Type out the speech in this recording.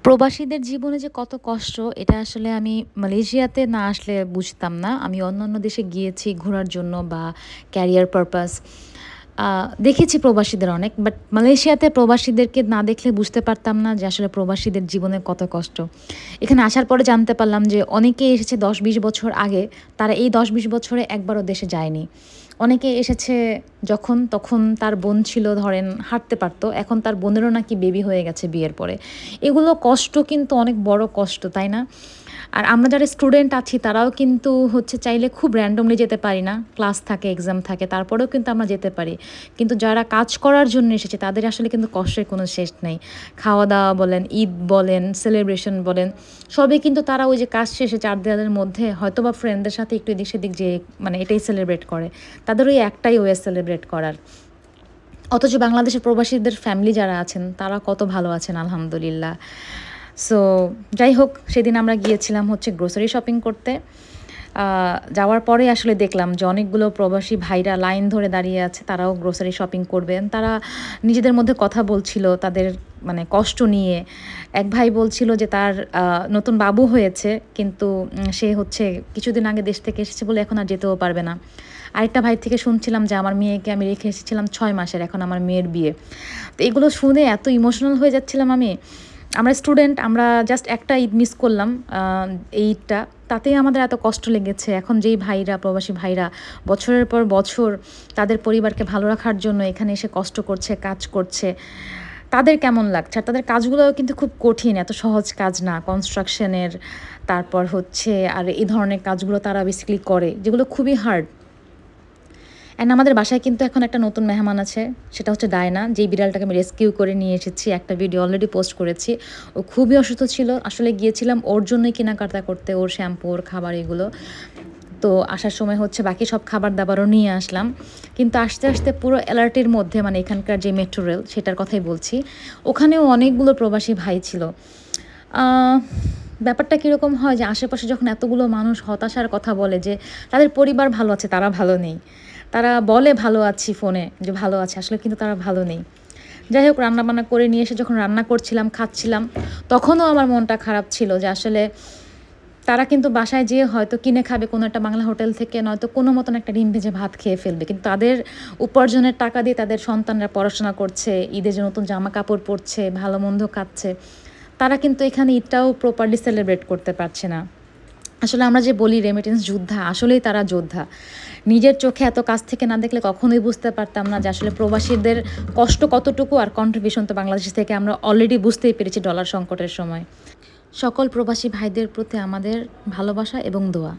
প্রবাসীদের জীবনে যে কত কষ্ট এটা আসলে আমি মালয়েশিয়াতে না আসলে বুঝতাম না। আমি অন্যান্য দেশে গিয়েছি ঘোরার জন্য বা ক্যারিয়ার পারপাস। দেখেছি প্রবাসীদের অনেক। বাট মালয়েশিয়াতে প্রবাসীদেরকে না দেখলে বুঝতে পারতাম না যে আসলে প্রবাসীদের জীবনে কত কষ্ট। এখানে আসার পরে জানতে পারলাম যে অনেকে এসেছে ১০-২০ বছর আগে, তারা এই ১০-২০ বছরে একবারও দেশে যায়নি। অনেকে এসেছে যখন তখন তার বোন ছিল ধরেন হাঁটতে পারতো, এখন তার বোনেরও নাকি বেবি হয়ে গেছে বিয়ের পরে। এগুলো কষ্ট কিন্তু অনেক বড় কষ্ট, তাই না? আর আমরা যারা স্টুডেন্ট আছি তারাও কিন্তু হচ্ছে চাইলে খুব র্যান্ডমলি যেতে পারি না, ক্লাস থাকে, এক্সাম থাকে, তারপরেও কিন্তু আমরা যেতে পারি। কিন্তু যারা কাজ করার জন্য এসেছে তাদের আসলে কিন্তু কষ্টের কোনো শেষ নেই। খাওয়া দাওয়া বলেন, ঈদ বলেন, সেলিব্রেশন বলেন, সবই কিন্তু তারা ওই যে কাজ শেষে চার দেওয়ালের মধ্যে হয়তোবা ফ্রেন্ডদের সাথে একটু এদিক সেদিক যে মানে এটাই সেলিব্রেট করে। তাদের ওই একটাই ওয়ে সেলিব্রেট করার। অথচ বাংলাদেশের প্রবাসীদের ফ্যামিলি যারা আছেন তারা কত ভালো আছেন আলহামদুলিল্লাহ। সো যাই হোক, সেদিন আমরা গিয়েছিলাম হচ্ছে গ্রোসারি শপিং করতে। যাওয়ার পরে আসলে দেখলাম যে অনেকগুলো প্রবাসী ভাইরা লাইন ধরে দাঁড়িয়ে আছে, তারাও গ্রোসারি শপিং করবেন। তারা নিজেদের মধ্যে কথা বলছিল তাদের মানে কষ্ট নিয়ে। এক ভাই বলছিল যে তার নতুন বাবু হয়েছে, কিন্তু সে হচ্ছে কিছুদিন আগে দেশ থেকে এসেছে বলে এখন আর যেতেও পারবে না। আরেকটা ভাই থেকে শুনছিলাম যে আমার মেয়েকে আমি রেখে এসেছিলাম ৬ মাসের, এখন আমার মেয়ের বিয়ে। তো এগুলো শুনে এত ইমোশনাল হয়ে যাচ্ছিলাম আমি। আমরা স্টুডেন্ট, আমরা জাস্ট একটা ঈদ মিস করলাম, এই ঈদটা, তাতেই আমাদের এত কষ্ট লেগেছে। এখন যেই ভাইরা, প্রবাসী ভাইরা বছরের পর বছর তাদের পরিবারকে ভালো রাখার জন্য এখানে এসে কষ্ট করছে, কাজ করছে, তাদের কেমন লাগছে? আর তাদের কাজগুলোও কিন্তু খুব কঠিন, এত সহজ কাজ না। কনস্ট্রাকশনের, তারপর হচ্ছে আর এই ধরনের কাজগুলো তারা বেসিক্যালি করে, যেগুলো খুবই হার্ড। অ্যান্ড আমাদের বাসায় কিন্তু এখন একটা নতুন মেহমান আছে, সেটা হচ্ছে ডায়না, যেই বিড়ালটাকে আমি রেস্কিউ করে নিয়ে এসেছি। একটা ভিডিও অলরেডি পোস্ট করেছি। ও খুবই অসুস্থ ছিল, আসলে গিয়েছিলাম ওর জন্যই কেনাকাটা করতে, ওর শ্যাম্পু, ওর খাবার, এগুলো। তো আসার সময় হচ্ছে বাকি সব খাবার দাবারও নিয়ে আসলাম। কিন্তু আস্তে আস্তে পুরো অ্যালার্টের মধ্যে, মানে এখানকার যে মেট্রো রেল সেটার কথাই বলছি, ওখানেও অনেকগুলো প্রবাসী ভাই ছিল। ব্যাপারটা কীরকম হয় যে আশেপাশে যখন এতগুলো মানুষ হতাশার কথা বলে যে তাদের পরিবার ভালো আছে, তারা ভালো নেই। তারা বলে ভালো আছি ফোনে, যে ভালো আছে, আসলে কিন্তু তারা ভালো নেই। যাই হোক, রান্নাবান্না করে নিয়ে এসে যখন রান্না করছিলাম, খাচ্ছিলাম, তখনও আমার মনটা খারাপ ছিল যে আসলে তারা কিন্তু বাসায় যেয়ে হয়তো কিনে খাবে কোনো একটা বাংলা হোটেল থেকে, নয়তো কোনো মতন একটা ডিম ভেজে ভাত খেয়ে ফেলবে। কিন্তু তাদের উপার্জনের টাকা দিয়ে তাদের সন্তানরা পড়াশোনা করছে, ঈদের যে নতুন জামা কাপড় পরছে, ভালো মন্দ খাচ্ছে, তারা কিন্তু এখানে ঈদটাও প্রপারলি সেলিব্রেট করতে পারছে না। আসলে আমরা যে বলি রেমিটেন্স যোদ্ধা, আসলেই তারা যোদ্ধা। নিজের চোখে এত কাছ থেকে না দেখলে কখনোই বুঝতে পারতাম না যে আসলে প্রবাসীদের কষ্ট কতটুকু, আর কন্ট্রিবিউশন তো বাংলাদেশ থেকে আমরা অলরেডি বুঝতেই পেরেছি ডলার সংকটের সময়। সকল প্রবাসী ভাইদের প্রতি আমাদের ভালোবাসা এবং দোয়া।